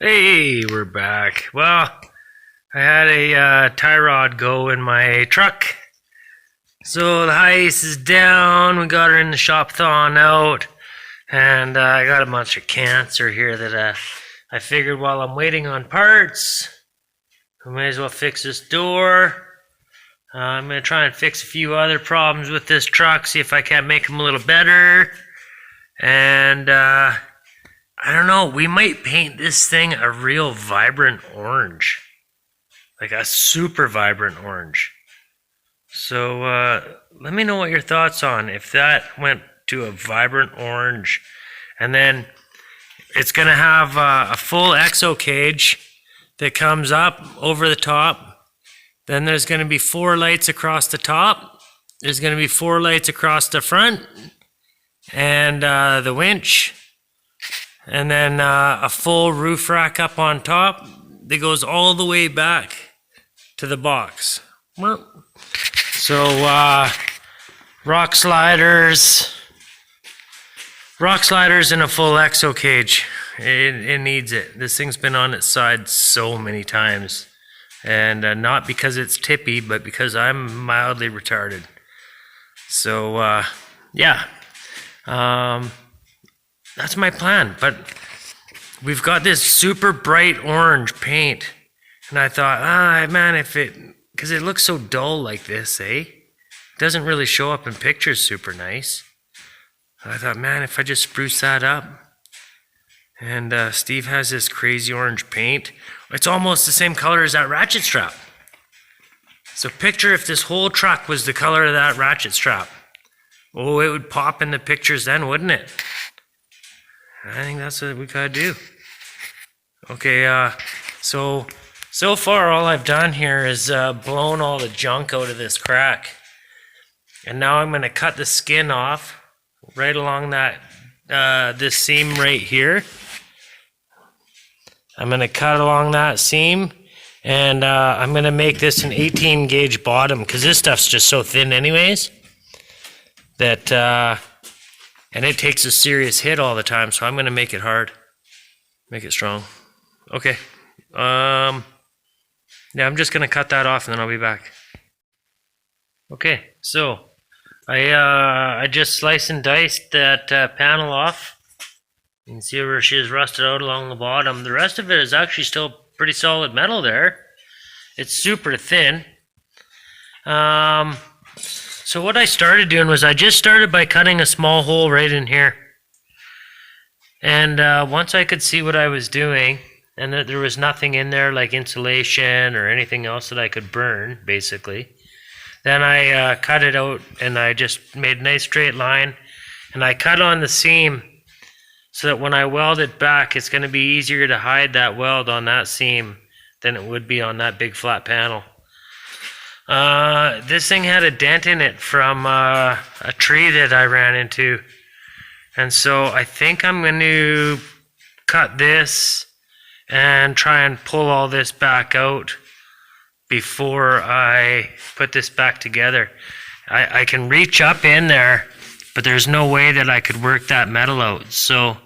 Hey, we're back. Well, I had a tie rod go in my truck. So the Hiace is down. We got her in the shop thawing out. And I got a bunch of cancer here that I figured while I'm waiting on parts, I may as well fix this door. I'm going to try and fix a few other problems with this truck, see if I can't make them a little better. And I don't know, we might paint this thing a real vibrant orange. Like a super vibrant orange. So let me know what your thoughts on if that went to a vibrant orange. And then it's going to have a full exo cage that comes up over the top. Then there's going to be 4 lights across the top. There's going to be 4 lights across the front. And the winch. And then a full roof rack up on top that goes all the way back to the box. So rock sliders and a full exo cage. It needs it. This thing's been on its side so many times. And not because it's tippy, but because I'm mildly retarded. So yeah. That's my plan, but we've got this super bright orange paint, and I thought, man, because it looks so dull like this, It doesn't really show up in pictures super nice. I thought, man, if I just spruce that up, and Steve has this crazy orange paint, it's almost the same color as that ratchet strap. So picture if this whole truck was the color of that ratchet strap. Oh, it would pop in the pictures then, wouldn't it? I think that's what we gotta do. Okay, so far all I've done here is blown all the junk out of this crack. And now I'm gonna cut the skin off right along that, this seam right here. I'm gonna cut along that seam, and I'm gonna make this an 18 gauge bottom, because this stuff's just so thin anyways, that, and it takes a serious hit all the time, so I'm going to make it hard. Make it strong. Okay. Yeah, I'm just going to cut that off and then I'll be back. Okay, so I just sliced and diced that panel off. You can see where she is rusted out along the bottom. The rest of it is actually still pretty solid metal there. It's super thin. So what I started doing was I just started by cutting a small hole right in here. And once I could see what I was doing, and that there was nothing in there like insulation or anything else that I could burn, basically, then I cut it out and I just made a nice straight line. And I cut on the seam so that when I weld it back, it's going to be easier to hide that weld on that seam than it would be on that big flat panel. This thing had a dent in it from a tree that I ran into, and so I think I'm going to cut this and try and pull all this back out before I put this back together. I can reach up in there, but there's no way that I could work that metal out, so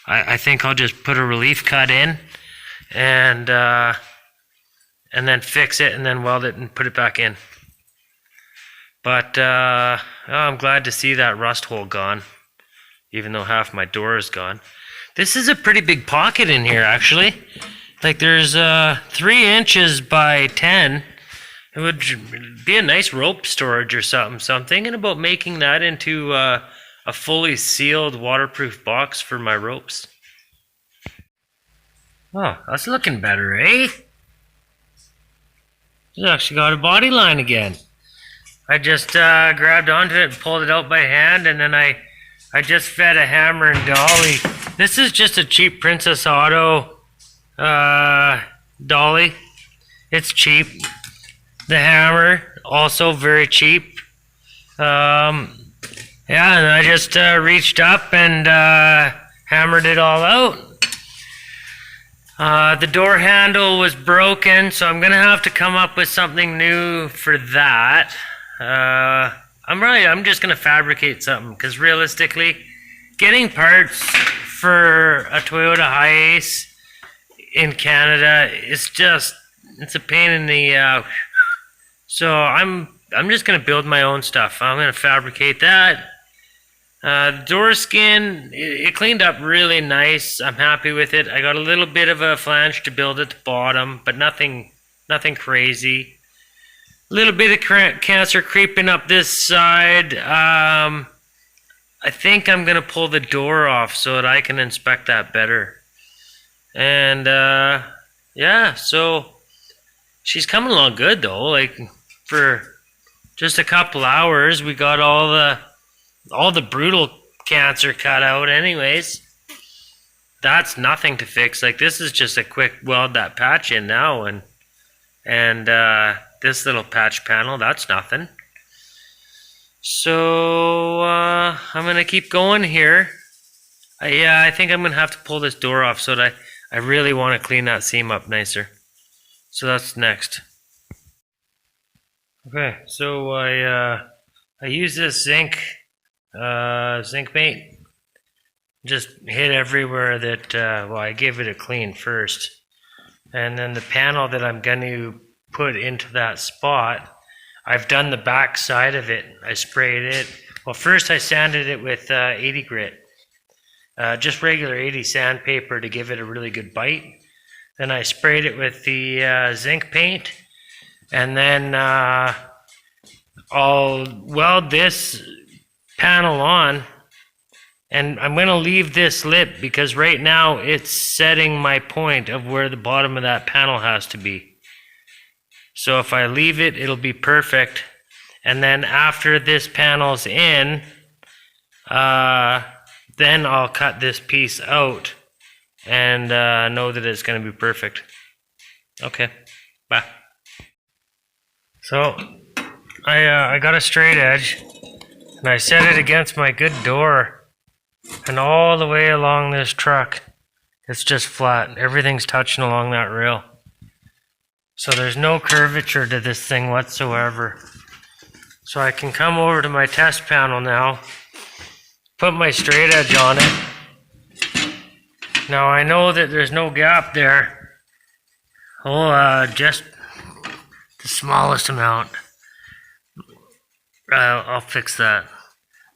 I think I'll just put a relief cut in and then fix it and then weld it and put it back in. But I'm glad to see that rust hole gone, even though half my door is gone. This is a pretty big pocket in here, actually. Like there's 3 inches by 10. It would be a nice rope storage or something. So I'm thinking about making that into a fully sealed waterproof box for my ropes. Oh, that's looking better, eh? It's actually got a body line again. I just grabbed onto it and pulled it out by hand, and then I just fed a hammer and dolly. This is just a cheap Princess Auto dolly. It's cheap. The hammer, also very cheap. Yeah, and I just reached up and hammered it all out. The door handle was broken, so I'm gonna have to come up with something new for that. I'm just gonna fabricate something, because realistically, getting parts for a Toyota Hiace in Canada, it's a pain in the so I'm just gonna build my own stuff. I'm gonna fabricate that. The door skin, it cleaned up really nice. I'm happy with it. I got a little bit of a flange to build at the bottom, but nothing crazy. A little bit of cancer creeping up this side. I think I'm gonna pull the door off so that I can inspect that better. And yeah, so she's coming along good though. Like for just a couple hours, we got all the brutal cancer cut out. Anyways, that's nothing to fix. Like this is just a quick weld that patch in now, and this little patch panel, that's nothing. So I'm gonna keep going here. Yeah, I think I'm gonna have to pull this door off so that I really want to clean that seam up nicer. So that's next. Okay, so I use this zinc paint. Just hit everywhere that well, I gave it a clean first, and then the panel that I'm going to put into that spot, I've done the back side of it. I sprayed it. Well, first I sanded it with 80 grit. Just regular 80 sandpaper to give it a really good bite. Then I sprayed it with the zinc paint, and then I'll weld this panel on, and I'm going to leave this lit because right now it's setting my point of where the bottom of that panel has to be. So if I leave it, it'll be perfect. And then after this panel's in, then I'll cut this piece out and know that it's going to be perfect. Okay, bye. So I got a straight edge, and I set it against my good door, and all the way along this truck, it's just flat. Everything's touching along that rail. So there's no curvature to this thing whatsoever. So I can come over to my test panel now, put my straight edge on it. Now I know that there's no gap there. Oh, just the smallest amount. I'll fix that.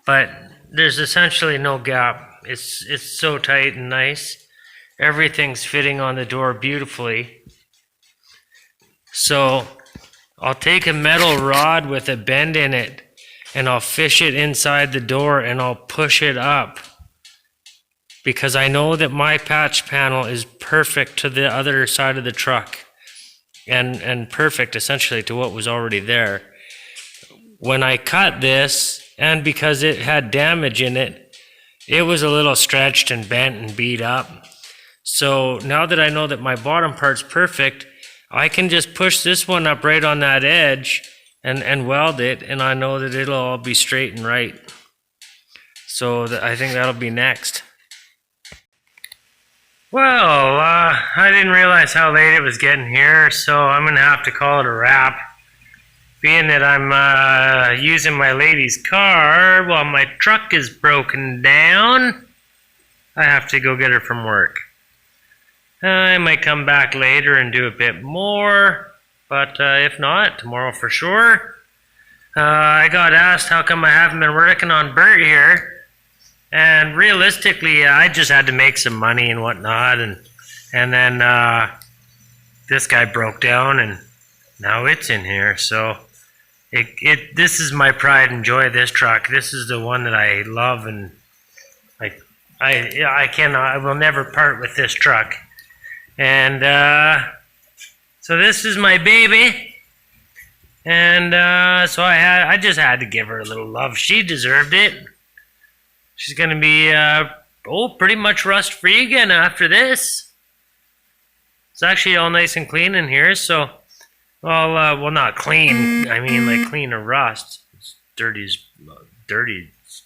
But there's essentially no gap. It's so tight and nice. Everything's fitting on the door beautifully. So I'll take a metal rod with a bend in it, and I'll fish it inside the door, and I'll push it up, because I know that my patch panel is perfect to the other side of the truck, and perfect essentially to what was already there. When I cut this, and because it had damage in it, it was a little stretched and bent and beat up. So now that I know that my bottom part's perfect, I can just push this one up right on that edge and weld it, and I know that it'll all be straight and right. So I think that'll be next. Well, I didn't realize how late it was getting here, so I'm going to have to call it a wrap. Being that I'm using my lady's car while my truck is broken down, I have to go get her from work. I might come back later and do a bit more, but if not, tomorrow for sure. I got asked how come I haven't been working on Bert here, and realistically, I just had to make some money and whatnot, and then this guy broke down, and now it's in here. So this is my pride and joy. This truck, this is the one that I love, and I will never part with this truck. And so this is my baby, and so I just had to give her a little love. She deserved it. She's gonna be pretty much rust free again after this. It's actually all nice and clean in here. So well, not clean. I mean, like clean of rust. It's dirty as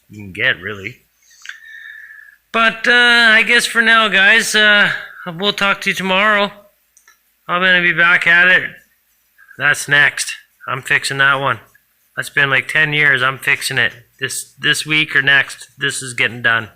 you can get, really. But I guess for now, guys. We'll talk to you tomorrow. I'm going to be back at it. That's next. I'm fixing that one. That's been like 10 years. I'm fixing it. This week or next, this is getting done.